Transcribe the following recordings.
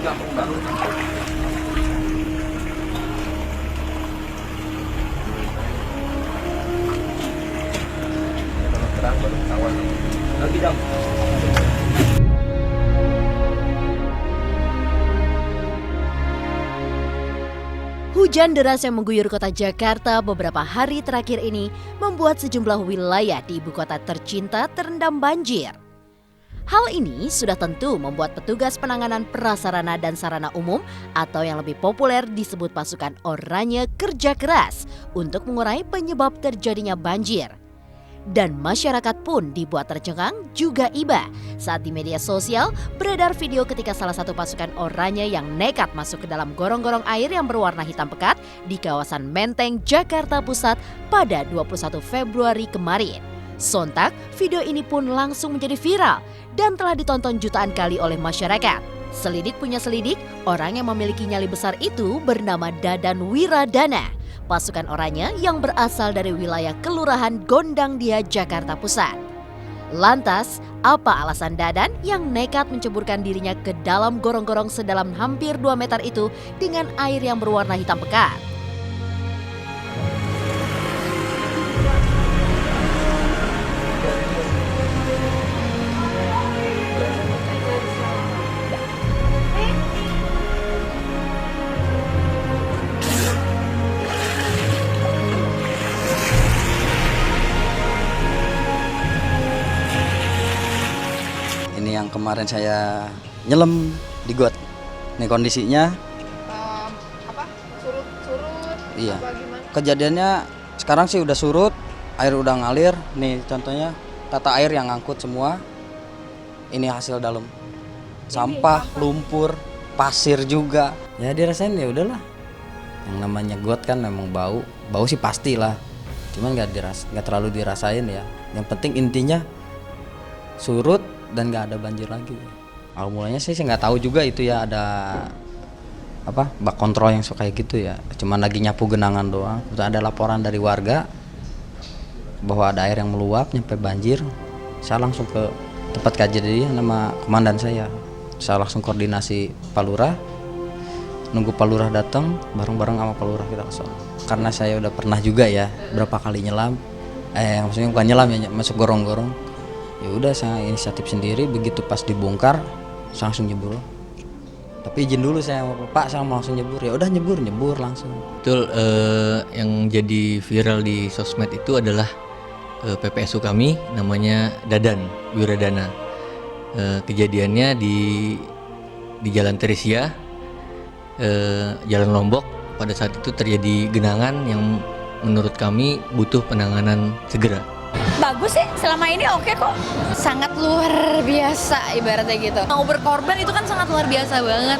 kampung baru. Kalau terang baru ketahuan. Lagi dong. Hujan deras yang mengguyur kota Jakarta beberapa hari terakhir ini membuat sejumlah wilayah di ibu kota tercinta terendam banjir. Hal ini sudah tentu membuat petugas penanganan prasarana dan sarana umum atau yang lebih populer disebut pasukan oranye kerja keras untuk mengurai penyebab terjadinya banjir. Dan masyarakat pun dibuat tercengang juga iba saat di media sosial beredar video ketika salah satu pasukan oranye yang nekat masuk ke dalam gorong-gorong air yang berwarna hitam pekat di kawasan Menteng, Jakarta Pusat pada 21 Februari kemarin. Sontak, video ini pun langsung menjadi viral dan telah ditonton jutaan kali oleh masyarakat. Selidik punya selidik, orang yang memiliki nyali besar itu bernama Dadan Wiradana, pasukan oranye yang berasal dari wilayah Kelurahan Gondang Dia, Jakarta Pusat. Lantas, apa alasan Dadan yang nekat menceburkan dirinya ke dalam gorong-gorong sedalam hampir 2 meter itu dengan air yang berwarna hitam pekat? Ini yang kemarin saya nyelam di got. Ini kondisinya. Surut? Iya. Apa gimana? Kejadiannya sekarang sih udah surut, air udah ngalir. Nih contohnya tata air yang ngangkut semua. Ini hasil dalam. Sampah, lumpur, pasir juga. Ya dirasain ya udahlah. Yang namanya got kan memang bau. Bau sih pastilah. Cuman nggak terlalu dirasain ya. Yang penting intinya surut dan nggak ada banjir lagi. Awal mulanya saya nggak tahu juga itu ya ada apa bak kontrol yang kayak gitu ya. Cuman lagi nyapu genangan doang. Terus ada laporan dari warga bahwa ada air yang meluap nyampe banjir. Saya langsung ke tempat kejadian nama komandan saya. Saya langsung koordinasi Pak Lurah. Nunggu Pak Lurah datang bareng-bareng sama Pak Lurah kita ke sana. Karena saya udah pernah juga ya berapa kali nyelam. Maksudnya bukan nyelam ya masuk gorong-gorong. Ya udah saya inisiatif sendiri, begitu pas dibongkar saya langsung nyebur. Tapi izin dulu saya sama Pak, saya mau langsung nyebur. Ya udah nyebur langsung. Betul, yang jadi viral di sosmed itu adalah PPSU kami namanya Dadan Wiradana. Kejadiannya di Jalan Teresia, Jalan Lombok. Pada saat itu terjadi genangan yang menurut kami butuh penanganan segera. Bagus sih, selama ini oke kok. Sangat luar biasa ibaratnya gitu. Mau berkorban itu kan sangat luar biasa banget.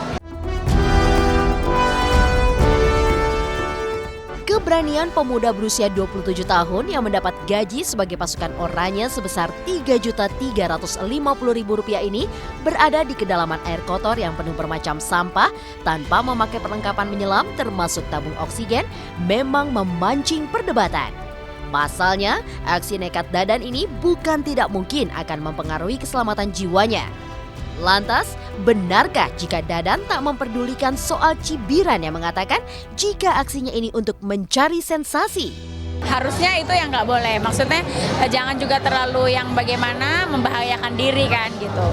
Keberanian pemuda berusia 27 tahun yang mendapat gaji sebagai pasukan oranye sebesar Rp3.350.000 ini berada di kedalaman air kotor yang penuh bermacam sampah tanpa memakai perlengkapan menyelam termasuk tabung oksigen memang memancing perdebatan. Pasalnya, aksi nekat Dadan ini bukan tidak mungkin akan mempengaruhi keselamatan jiwanya. Lantas, benarkah jika Dadan tak memperdulikan soal cibiran yang mengatakan jika aksinya ini untuk mencari sensasi? Harusnya itu yang nggak boleh. Maksudnya jangan juga terlalu yang bagaimana membahayakan diri kan gitu.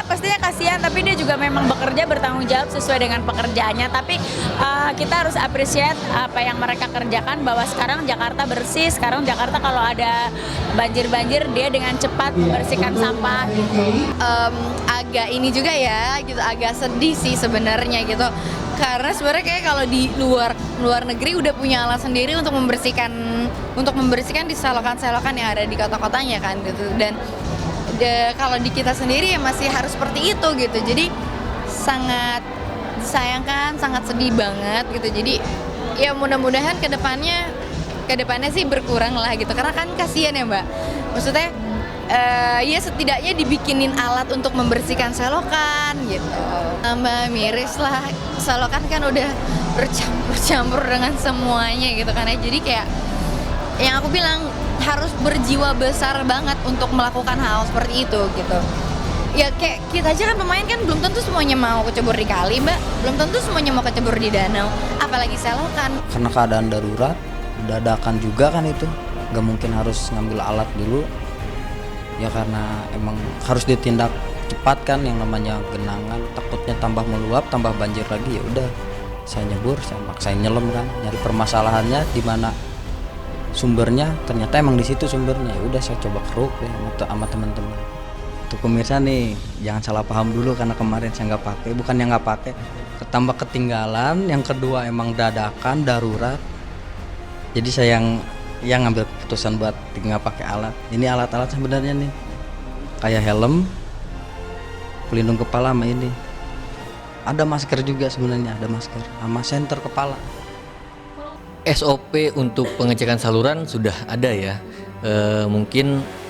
Pastinya kasihan, tapi dia juga memang bekerja bertanggung jawab sesuai dengan pekerjaannya. Tapi kita harus appreciate apa yang mereka kerjakan, bahwa sekarang Jakarta bersih. Sekarang Jakarta kalau ada banjir-banjir dia dengan cepat membersihkan sampah gitu. Agak ini juga ya gitu, agak sedih sih sebenarnya gitu. Karena sebenarnya kayak kalau di luar negeri udah punya alat sendiri untuk membersihkan di selokan-selokan yang ada di kota-kotanya kan gitu. Dan kalau di kita sendiri ya masih harus seperti itu gitu. Jadi sangat disayangkan, sangat sedih banget gitu. Jadi ya mudah-mudahan kedepannya sih berkurang lah gitu. Karena kan kasihan ya Mbak. Maksudnya ya setidaknya dibikinin alat untuk membersihkan selokan gitu. Tambah miris lah, selokan kan udah bercampur dengan semuanya gitu kan ya. Jadi kayak yang aku bilang harus berjiwa besar banget untuk melakukan hal seperti itu gitu. Ya kayak kita aja kan pemain kan belum tentu semuanya mau kecebur di kali Mbak, belum tentu semuanya mau kecebur di danau, apalagi selokan. Karena keadaan darurat, dadakan juga kan itu, nggak mungkin harus ngambil alat dulu. Ya karena emang harus ditindak cepat kan, yang namanya genangan, takutnya tambah meluap, tambah banjir lagi. Ya udah, saya nyebur, saya maksain nyelam kan, nyari permasalahannya di mana sumbernya, ternyata emang di situ sumbernya. Ya udah, saya coba keruk deh sama teman-teman. Untuk pemirsa nih, jangan salah paham dulu karena kemarin saya nggak pakai, bukan yang nggak pakai, ketambah ketinggalan. Yang kedua emang dadakan, darurat. Jadi saya yang ngambil keputusan buat nggak pakai alat. Ini alat-alat sebenarnya nih, kayak helm, pelindung kepala sama ini. Ada masker juga sebenarnya, ada masker sama senter kepala. SOP untuk pengecekan saluran sudah ada ya. Mungkin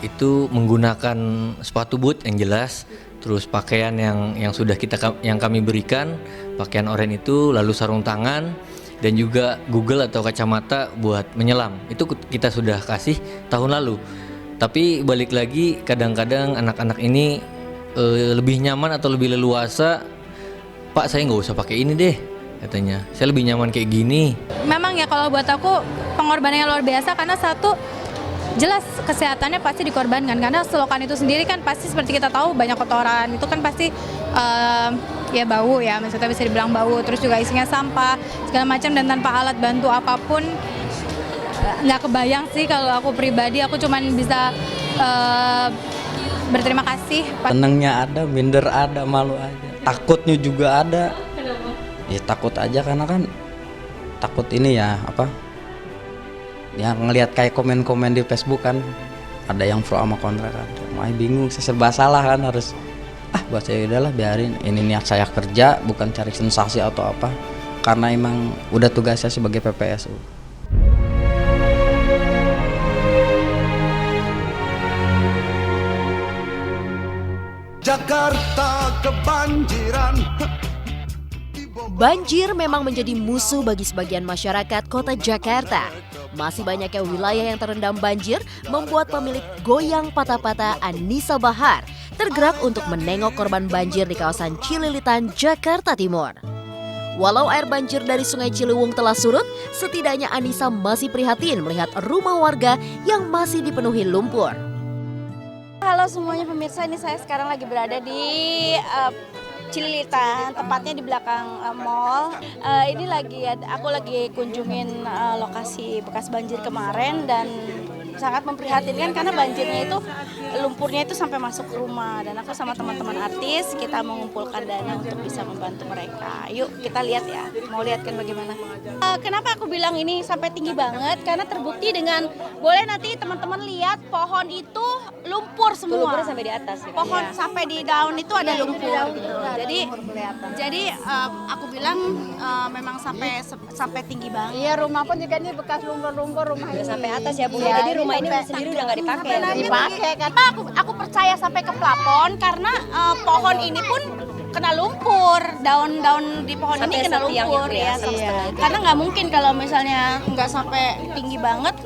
itu menggunakan sepatu boot yang jelas, terus pakaian yang sudah yang kami berikan, pakaian oranye itu, lalu sarung tangan dan juga Google atau kacamata buat menyelam. Itu kita sudah kasih tahun lalu. Tapi balik lagi, kadang-kadang anak-anak ini lebih nyaman atau lebih leluasa, Pak saya nggak usah pakai ini deh katanya, saya lebih nyaman kayak gini. Memang ya kalau buat aku pengorbanannya luar biasa karena satu, jelas kesehatannya pasti dikorbankan karena selokan itu sendiri kan pasti seperti kita tahu banyak kotoran, itu kan pasti ya bau ya, maksudnya bisa dibilang bau, terus juga isinya sampah segala macam, dan tanpa alat bantu apapun nggak kebayang sih. Kalau aku pribadi aku cuman bisa berterima kasih. Tenangnya ada, minder ada, malu aja, takutnya juga ada. Ya takut aja karena kan takut ini ya apa, ya ngelihat kayak komen-komen di Facebook kan, ada yang pro sama kontra kan, makanya bingung, saya serba salah kan, harus buat saya udahlah biarin, ini niat saya kerja bukan cari sensasi atau apa, karena emang udah tugas saya sebagai PPSU. Jakarta kebanjiran. Banjir memang menjadi musuh bagi sebagian masyarakat kota Jakarta. Masih banyaknya wilayah yang terendam banjir membuat pemilik Goyang Patah-Patah Anissa Bahar tergerak untuk menengok korban banjir di kawasan Cililitan, Jakarta Timur. Walau air banjir dari Sungai Ciliwung telah surut, setidaknya Anissa masih prihatin melihat rumah warga yang masih dipenuhi lumpur. Halo semuanya pemirsa, ini saya sekarang lagi berada di Cililitan, tepatnya di belakang mall. Ini aku lagi kunjungin lokasi bekas banjir kemarin dan sangat memprihatinkan karena banjirnya itu, lumpurnya itu sampai masuk ke rumah, dan aku sama teman-teman artis kita mengumpulkan dana untuk bisa membantu mereka. Yuk kita lihat ya, mau lihat kan bagaimana. Kenapa aku bilang ini sampai tinggi banget? Karena terbukti dengan, boleh nanti teman-teman lihat pohon itu lumpur semua. Lumpur sampai di atas. Ya, pohon ya. Sampai di daun itu ada lumpur. Jadi aku bilang memang sampai tinggi banget. Iya, rumah pun juga ini bekas lumpur-lumpur rumah ini. Sampai atas ya Bu. Ya, jadi rumah ini sendiri udah nggak dipakai. Dipakai kan. Aku percaya sampai ke plafon karena pohon ini pun kena lumpur, daun-daun di pohon sampai ini kena lumpur ya. Karena nggak mungkin kalau misalnya nggak sampai tinggi banget,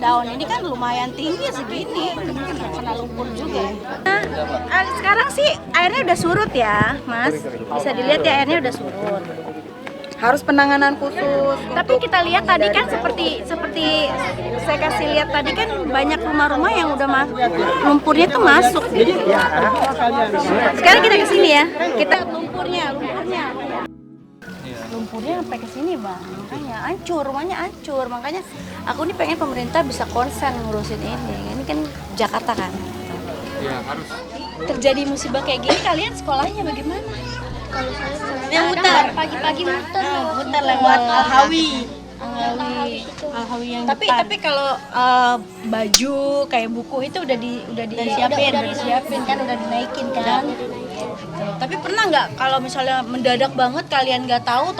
daun ini kan lumayan tinggi segini, kena lumpur juga. Nah, sekarang sih airnya udah surut ya, Mas. Bisa dilihat ya, airnya udah surut. Harus penanganan khusus. Tapi kita lihat tadi kan seperti saya kasih lihat tadi kan banyak rumah-rumah yang udah lumpurnya tuh masuk. Sekarang kita ke sini ya. Kita lumpurnya. Lumpurnya sampai ke sini, Bang. Makanya hancur, rumahnya hancur. Makanya aku nih pengen pemerintah bisa konsen ngurusin ini. Ini kan Jakarta kan. Iya, harus. Terjadi musibah kayak gini, kalian sekolahnya bagaimana? Kalau saya yang muter pagi-pagi muter lewat Al-Hawi yang tapi kalau baju kayak buku itu udah disiapin kan, udah dinaikin kan. Tapi pernah nggak kalau misalnya mendadak banget kalian nggak tahu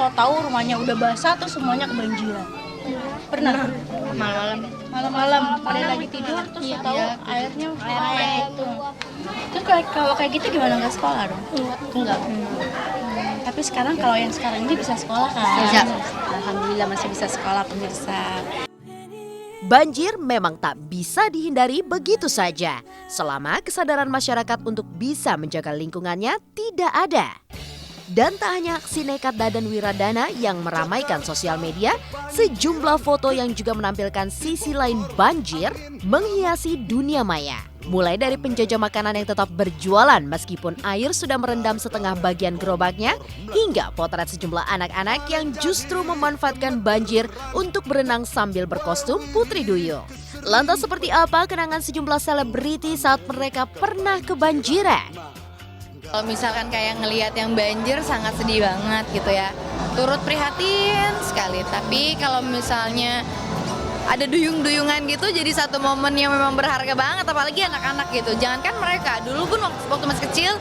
rumahnya udah basah terus semuanya kebanjiran? Pernah. Malam-malam pada lagi tidur terus tahu airnya naik tuh. Terus kalau kayak gitu gimana, nggak sekolah dong? Enggak. Tapi sekarang kalau yang sekarang ini bisa sekolah kan? Bisa. Alhamdulillah masih bisa sekolah pemirsa. Banjir memang tak bisa dihindari begitu saja, selama kesadaran masyarakat untuk bisa menjaga lingkungannya tidak ada. Dan tak hanya aksi nekat Dadan Wiradana yang meramaikan sosial media, sejumlah foto yang juga menampilkan sisi lain banjir menghiasi dunia maya. Mulai dari penjajah makanan yang tetap berjualan meskipun air sudah merendam setengah bagian gerobaknya, hingga potret sejumlah anak-anak yang justru memanfaatkan banjir untuk berenang sambil berkostum Putri Duyung. Lantas seperti apa kenangan sejumlah selebriti saat mereka pernah kebanjiran? Kalau misalkan kayak ngelihat yang banjir sangat sedih banget gitu ya. Turut prihatin sekali. Tapi kalau misalnya ada duyung-duyungan gitu jadi satu momen yang memang berharga banget, apalagi anak-anak gitu. Jangankan mereka, dulu pun waktu masih kecil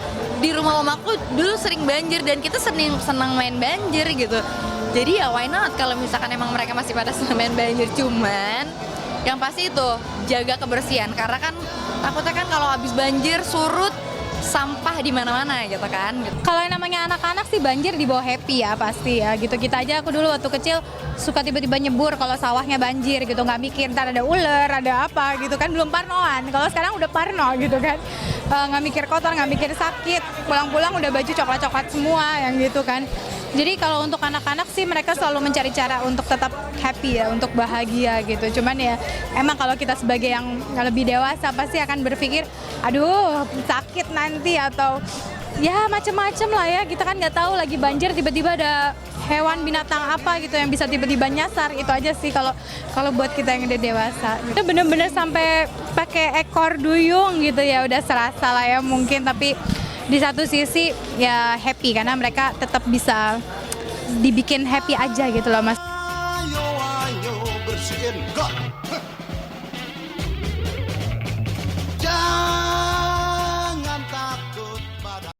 di rumah mamaku dulu sering banjir dan kita senang main banjir gitu. Jadi ya why not kalau misalkan emang mereka masih pada senang main banjir, cuman yang pasti itu jaga kebersihan karena kan takutnya kan kalau habis banjir surut sampah di mana-mana gitu kan. Kalau yang namanya anak-anak sih banjir dibawa happy ya pasti ya gitu. Kita aja aku dulu waktu kecil suka tiba-tiba nyebur kalau sawahnya banjir gitu, nggak mikir ntar ada ular, ada apa gitu kan, belum parnoan. Kalau sekarang udah parno gitu kan, nggak mikir kotor, nggak mikir sakit, pulang-pulang udah baju coklat-coklat semua yang gitu kan. Jadi kalau untuk anak-anak sih mereka selalu mencari cara untuk tetap happy ya, untuk bahagia gitu. Cuman ya emang kalau kita sebagai yang lebih dewasa pasti akan berpikir, aduh sakit nanti atau ya macem-macem lah ya. Kita kan nggak tahu lagi banjir tiba-tiba ada hewan binatang apa gitu yang bisa tiba-tiba nyasar. Itu aja sih kalau buat kita yang udah dewasa. Itu bener-bener sampai pakai ekor duyung gitu ya udah serasa lah ya mungkin, tapi di satu sisi ya happy karena mereka tetap bisa dibikin happy aja gitu loh Mas. Ayo bersihin got.